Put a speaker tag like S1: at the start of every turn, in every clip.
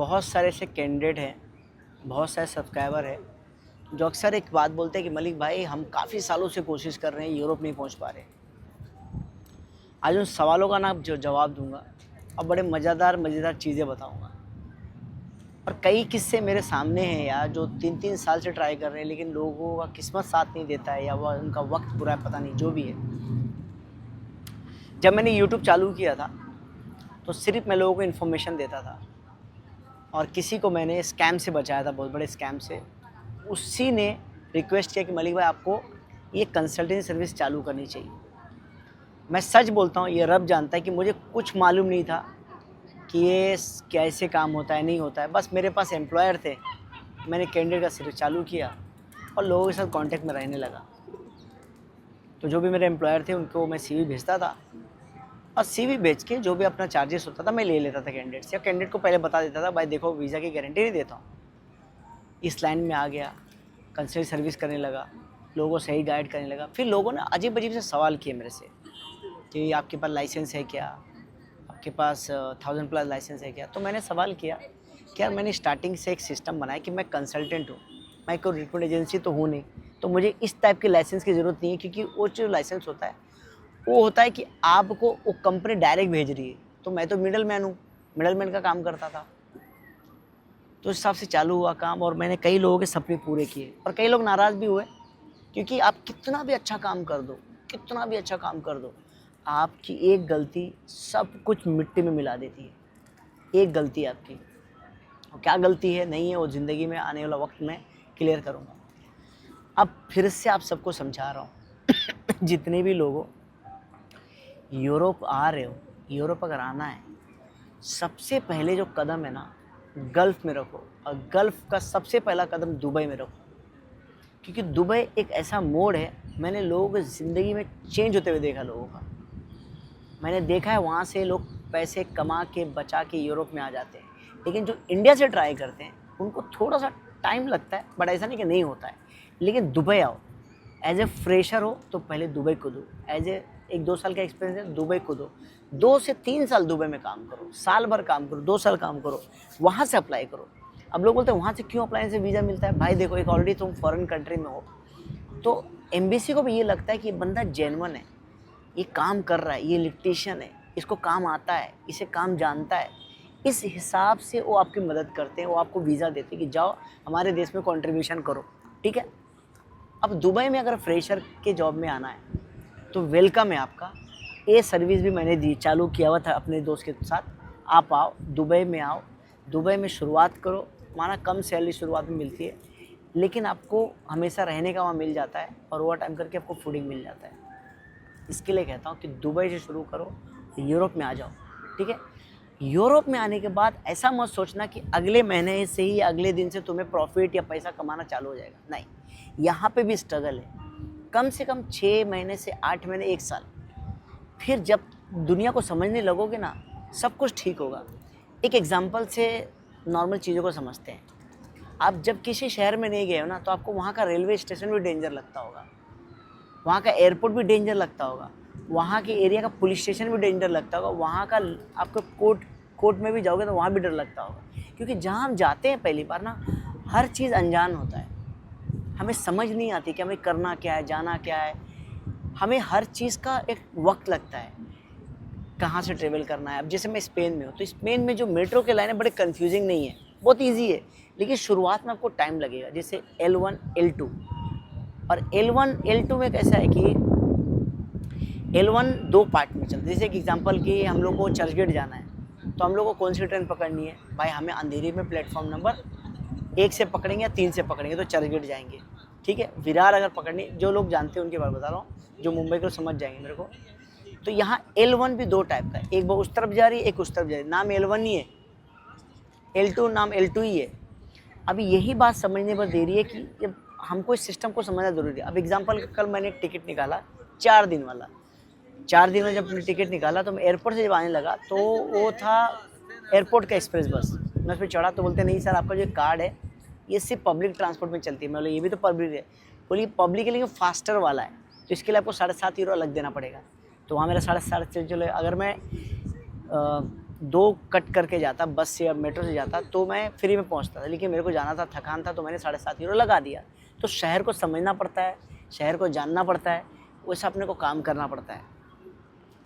S1: बहुत सारे ऐसे कैंडिडेट हैं, बहुत सारे सब्सक्राइबर हैं जो अक्सर एक बात बोलते हैं कि मलिक भाई हम काफ़ी सालों से कोशिश कर रहे हैं, यूरोप नहीं पहुंच पा रहे। आज उन सवालों का ना जो जवाब दूंगा और बड़े मज़ेदार चीज़ें बताऊंगा। और कई किस्से मेरे सामने हैं यार, जो 3-3 साल से ट्राई कर रहे हैं लेकिन लोगों का किस्मत साथ नहीं देता है या वह उनका वक्त बुरा है, पता नहीं जो भी है। जब मैंने यूट्यूब चालू किया था तो सिर्फ मैं लोगों को इन्फॉर्मेशन देता था और किसी को मैंने स्कैम से बचाया था, बहुत बड़े स्कैम से। उसी ने रिक्वेस्ट किया कि मलिक भाई आपको ये कंसल्टेंसी सर्विस चालू करनी चाहिए। मैं सच बोलता हूँ, ये रब जानता है कि मुझे कुछ मालूम नहीं था कि ये कैसे काम होता है, नहीं होता है। बस मेरे पास एम्प्लॉयर थे, मैंने कैंडिडेट का सर्विस चालू किया और लोगों के साथ कांटेक्ट में रहने लगा। तो जो भी मेरे एम्प्लॉयर थे उनको मैं सीवी भेजता था और सीवी भेज के जो भी अपना चार्जेस होता था मैं ले लेता था कैंडिडेट से। कैंडिडेट को पहले बता देता था भाई देखो वीज़ा की गारंटी नहीं देता हूँ। इस लाइन में आ गया, कंसल्ट सर्विस करने लगा, लोगों को सही गाइड करने लगा। फिर लोगों ने अजीब अजीब से सवाल किए मेरे से कि आपके पास लाइसेंस है क्या, आपके पास 1000+ लाइसेंस है क्या। तो मैंने सवाल किया कि यार मैंने स्टार्टिंग से एक सिस्टम बनाया कि मैं कंसल्टेंट हूँ, मैं कोई रिक्रूटमेंट एजेंसी तो हूँ नहीं, तो मुझे इस टाइप के लाइसेंस की ज़रूरत नहीं है। क्योंकि वो जो लाइसेंस होता है वो होता है कि आपको वो कंपनी डायरेक्ट भेज रही है, तो मैं तो मिडल मैन हूँ, मिडल मैन का काम करता था। तो इस हिसाब से चालू हुआ काम और मैंने कई लोगों के सपने पूरे किए और कई लोग नाराज़ भी हुए। क्योंकि आप कितना भी अच्छा काम कर दो, कितना भी अच्छा काम कर दो, आपकी एक गलती सब कुछ मिट्टी में मिला देती है। एक गलती आपकी, और क्या गलती है नहीं है वो ज़िंदगी में आने वाला वक्त में क्लियर करूँगा। अब फिर से आप सबको समझा रहा हूँ जितने भी लोगों यूरोप आ रहे हो, यूरोप अगर आना है, सबसे पहले जो कदम है ना गल्फ़ में रखो और गल्फ़ का सबसे पहला कदम दुबई में रखो। क्योंकि दुबई एक ऐसा मोड़ है, मैंने लोगों की ज़िंदगी में चेंज होते हुए देखा लोगों का। मैंने देखा है वहाँ से लोग पैसे कमा के बचा के यूरोप में आ जाते हैं, लेकिन जो इंडिया से ट्राई करते हैं उनको थोड़ा सा टाइम लगता है, बट ऐसा नहीं कि नहीं होता है। लेकिन दुबई आओ, एज ए फ्रेशर हो तो पहले दुबई कूदो, एज ए 1-2 साल का एक्सपीरियंस है दुबई कूदो, 2 से 3 साल दुबई में काम करो, साल भर काम करो, 2 साल काम करो, वहाँ से अप्लाई करो। अब लोग बोलते हैं वहाँ से क्यों अप्लाई से वीज़ा मिलता है। भाई देखो, एक ऑलरेडी तुम फॉरेन कंट्री में हो तो एम्बेसी को भी ये लगता है कि ये बंदा जेन्युइन है, ये काम कर रहा है, ये इलेक्ट्रीशियन है, इसको काम आता है, इसे काम जानता है। इस हिसाब से वो आपकी मदद करते हैं, वो आपको वीज़ा देते हैं कि जाओ हमारे देश में कंट्रीब्यूशन करो, ठीक है। अब दुबई में अगर फ्रेशर के जॉब में आना है तो वेलकम है आपका। ये सर्विस भी मैंने दी, चालू किया हुआ था अपने दोस्त के साथ। आप आओ दुबई में, आओ दुबई में शुरुआत करो। माना कम सैलरी शुरुआत में मिलती है, लेकिन आपको हमेशा रहने का वहाँ मिल जाता है और ओवर टाइम करके आपको फूडिंग मिल जाता है। इसके लिए कहता हूँ कि दुबई से शुरू करो, यूरोप में आ जाओ, ठीक है। यूरोप में आने के बाद ऐसा मत सोचना कि अगले महीने से ही अगले दिन से तुम्हें प्रॉफिट या पैसा कमाना चालू हो जाएगा। नहीं, यहाँ पे भी स्ट्रगल है, कम से कम 6 महीने से 8 महीने, 1 साल। फिर जब दुनिया को समझने लगोगे ना, सब कुछ ठीक होगा। एक एग्जांपल से नॉर्मल चीज़ों को समझते हैं। आप जब किसी शहर में नहीं गए हो ना, तो आपको वहाँ का रेलवे स्टेशन भी डेंजर लगता होगा, वहाँ का एयरपोर्ट भी डेंजर लगता होगा, वहाँ के एरिया का पुलिस स्टेशन भी डेंजर लगता होगा, वहाँ का आपको कोर्ट में भी जाओगे तो वहाँ भी डर लगता होगा। क्योंकि जहाँ हम जाते हैं पहली बार ना, हर चीज़ अनजान होता है, हमें समझ नहीं आती कि हमें करना क्या है, जाना क्या है। हमें हर चीज़ का एक वक्त लगता है, कहाँ से ट्रेवल करना है। अब जैसे मैं स्पेन में हूँ, तो स्पेन में जो मेट्रो के लाइन है बड़े कन्फ्यूजिंग नहीं है, बहुत ईजी है, लेकिन शुरुआत में आपको टाइम लगेगा। जैसे L1 L2, और L1 L2 में कैसा है कि L1 2 पार्ट में चलता है। जैसे एक एग्जांपल कि हम लोग को चर्चगेट जाना है, तो हम लोग को कौन सी ट्रेन पकड़नी है भाई, हमें अंधेरी में प्लेटफॉर्म नंबर 1 से पकड़ेंगे या 3 से पकड़ेंगे तो चर्चगेट जाएंगे, ठीक है। विरार अगर पकड़नी, जो लोग जानते हैं उनके बारे में बता रहा हूँ, जो मुंबई को समझ जाएंगे मेरे को। तो यहाँ L1 भी 2 टाइप का है, एक वो उस तरफ जा रही है, एक उस तरफ जा रही है। नाम L1 ही है, L2 नाम L2 ही है। अभी यही बात समझने पर दे रही है कि जब हमको इस सिस्टम को समझना ज़रूरी है। अब एग्जांपल, कल मैंने एक टिकट निकाला 4 दिन वाला, 4 दिन में जब मैंने टिकट निकाला तो मैं एयरपोर्ट से जब आने लगा तो वो था एयरपोर्ट का एक्सप्रेस बस। मैं उस पर चढ़ा तो बोलते नहीं सर आपका जो कार्ड है ये सिर्फ पब्लिक ट्रांसपोर्ट में चलती है। मैं बोला ये भी तो पब्लिक है। बोलिए पब्लिक है लेकिन फास्टर वाला है, तो इसके लिए आपको 7.5 यूरो अलग देना पड़ेगा। तो वहाँ मेरा 7.5 चलो, अगर मैं 2 कट करके जाता बस से या मेट्रो से जाता तो मैं फ्री में पहुंचता था, लेकिन मेरे को जाना था, थकान था, तो मैंने 7.5 यूरो लगा दिया। तो शहर को समझना पड़ता है, शहर को जानना पड़ता है, वैसा अपने को काम करना पड़ता है।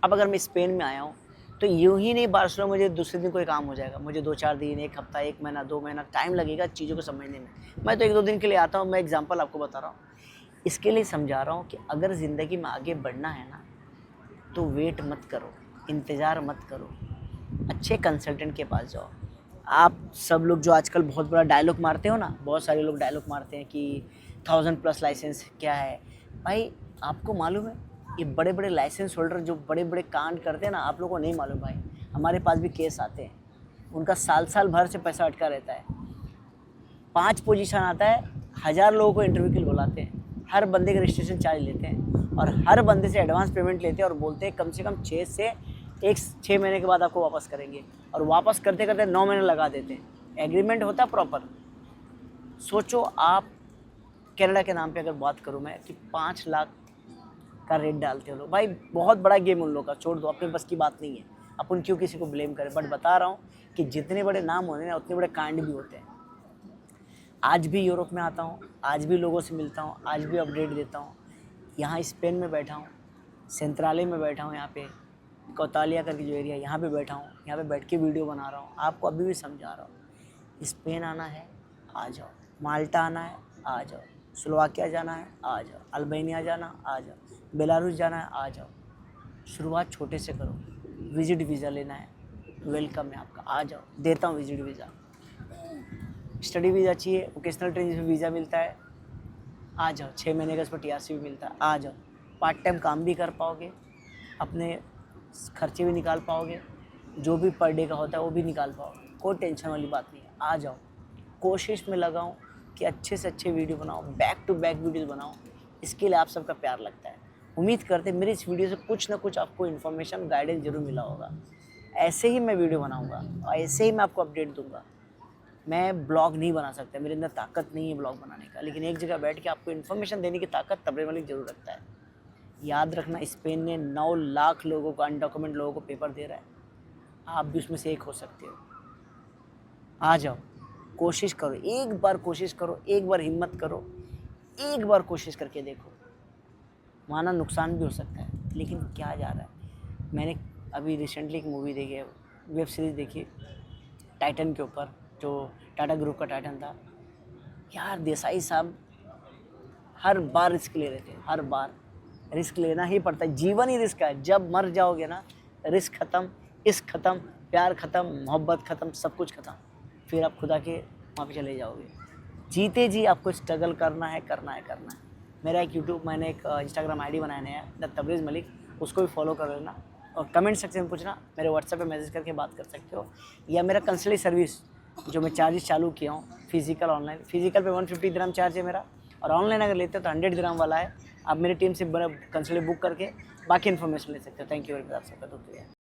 S1: अब अगर मैं स्पेन में आया हूँ तो यूँ ही नहीं बार्सिलोना मुझे दूसरे दिन कोई काम हो जाएगा, मुझे 2-4 दिन, 1 हफ्ता, 1 महीना, 2 महीना टाइम लगेगा चीज़ों को समझने में। मैं तो 1-2 दिन के लिए आता हूँ, मैं एग्जांपल आपको बता रहा हूँ। इसके लिए समझा रहा हूँ कि अगर ज़िंदगी में आगे बढ़ना है ना, तो वेट मत करो, इंतज़ार मत करो, अच्छे कंसल्टेंट के पास जाओ। आप सब लोग जो आजकल बहुत बड़ा डायलॉग मारते हो ना, बहुत सारे लोग डायलॉग मारते हैं कि 1000+ लाइसेंस क्या है। भाई आपको मालूम है, ये बड़े बड़े लाइसेंस होल्डर जो बड़े बड़े कांड करते हैं ना, आप लोगों को नहीं मालूम भाई। हमारे पास भी केस आते हैं, उनका साल भर से पैसा अटका रहता है। 5 पोजीशन आता है, 1000 लोगों को इंटरव्यू के लिए बुलाते हैं, हर बंदे का रजिस्ट्रेशन चार्ज लेते हैं और हर बंदे से एडवांस पेमेंट लेते हैं और बोलते हैं कम से कम 6 महीने के बाद आपको वापस करेंगे, और वापस करते करते 9 महीने लगा देते हैं। एग्रीमेंट होता है प्रॉपर। सोचो आप कनाडा के नाम पे अगर बात करूँ मैं कि 5 लाख का रेट डालते हो लोग, भाई बहुत बड़ा गेम उन लोगों का, छोड़ दो, अपने बस की बात नहीं है, अपन क्यों किसी को ब्लेम करें। बट बता रहा हूँ कि जितने बड़े नाम होते हैं ना, उतने बड़े कांड भी होते हैं। आज भी यूरोप में आता हूँ, आज भी लोगों से मिलता हूँ, आज भी अपडेट देता हूँ। यहाँ स्पेन में बैठा हूँ, सेंट्राले में बैठा हूँ, यहाँ पे कोतालिया करके जो एरिया, यहाँ पे बैठा हूँ, यहाँ पे बैठ के वीडियो बना रहा हूँ, आपको अभी भी समझा रहा हूँ। स्पेन आना है आ जाओ, माल्टा आना है आ जाओ, स्लोवाकिया जाना है आ जाओ, अल्बानिया जाना आ जाओ, बेलारूस जाना है आ जाओ। शुरुआत छोटे से करो। विजिट वीज़ा लेना है, वेलकम है आपका, आ जाओ, देता हूँ विजिट वीज़ा। स्टडी वीज़ा चाहिए, वोकेशनल ट्रेनिंग में वीज़ा मिलता है, आ जाओ, 6 महीने का इस पर TRC भी मिलता है, आ जाओ। पार्ट टाइम काम भी कर पाओगे, अपने खर्चे भी निकाल पाओगे, जो भी पर डे का होता है वो भी निकाल पाओगे, कोई टेंशन वाली बात नहीं है। आ जाओ, कोशिश में लगाऊं कि अच्छे से अच्छे वीडियो बनाओ, बैक टू बैक वीडियोज़ बनाओ। इसके लिए आप सबका प्यार लगता है। उम्मीद करते मेरी इस वीडियो से कुछ ना कुछ आपको इन्फॉर्मेशन, गाइडेंस जरूर मिला होगा। ऐसे ही मैं वीडियो बनाऊँगा और ऐसे ही मैं आपको अपडेट दूँगा। मैं ब्लॉग नहीं बना सकता, मेरे अंदर ताकत नहीं है ब्लॉग बनाने का, लेकिन एक जगह बैठ के आपको इन्फॉर्मेशन देने की ताकत तबरेज़ मलिक ज़रूर रखता है। याद रखना, स्पेन ने 9 लाख लोगों को, अनडॉक्यूमेंट लोगों को पेपर दे रहा है, आप भी उसमें से एक हो सकते हो। आ जाओ, कोशिश करो, एक बार कोशिश करो, एक बार हिम्मत करो, एक बार कोशिश करके देखो। माना नुकसान भी हो सकता है, लेकिन क्या जा रहा है। मैंने अभी रिसेंटली एक मूवी देखी है, वेब सीरीज़ देखी टाइटन के ऊपर, जो टाटा ग्रुप का टाइटन था। यार देसाई साहब हर बार रिस्क ले रहे थे, हर बार रिस्क लेना ही पड़ता है, जीवन ही रिस्क है। जब मर जाओगे ना, रिस्क ख़त्म, इश्क ख़त्म, प्यार ख़त्म, मोहब्बत ख़त्म, सब कुछ ख़त्म। फिर आप खुदा के वहाँ पे चले जाओगे। जीते जी आपको स्ट्रगल करना है, करना है, करना है। मेरा एक मैंने एक इंस्टाग्राम ID बनाया है द तबरेज़ मलिक, उसको भी फॉलो कर लेना और कमेंट सेक्शन में पूछना, मेरे व्हाट्सएप पे मैसेज करके बात कर सकते हो। या मेरा कंसल्टिंग सर्विस जो मैं चार्जेस चालू किया हूँ, फिजिकल ऑनलाइन, फिजिकल पे 150 दिरहम चार्ज है मेरा, और ऑनलाइन अगर लेते हो तो 100 दिरहम वाला है। आप मेरी टीम से कंसल्ट बुक करके बाकी इन्फॉर्मेशन ले सकते हो। थैंक यू वेरी मच, आप सबका शुक्रिया।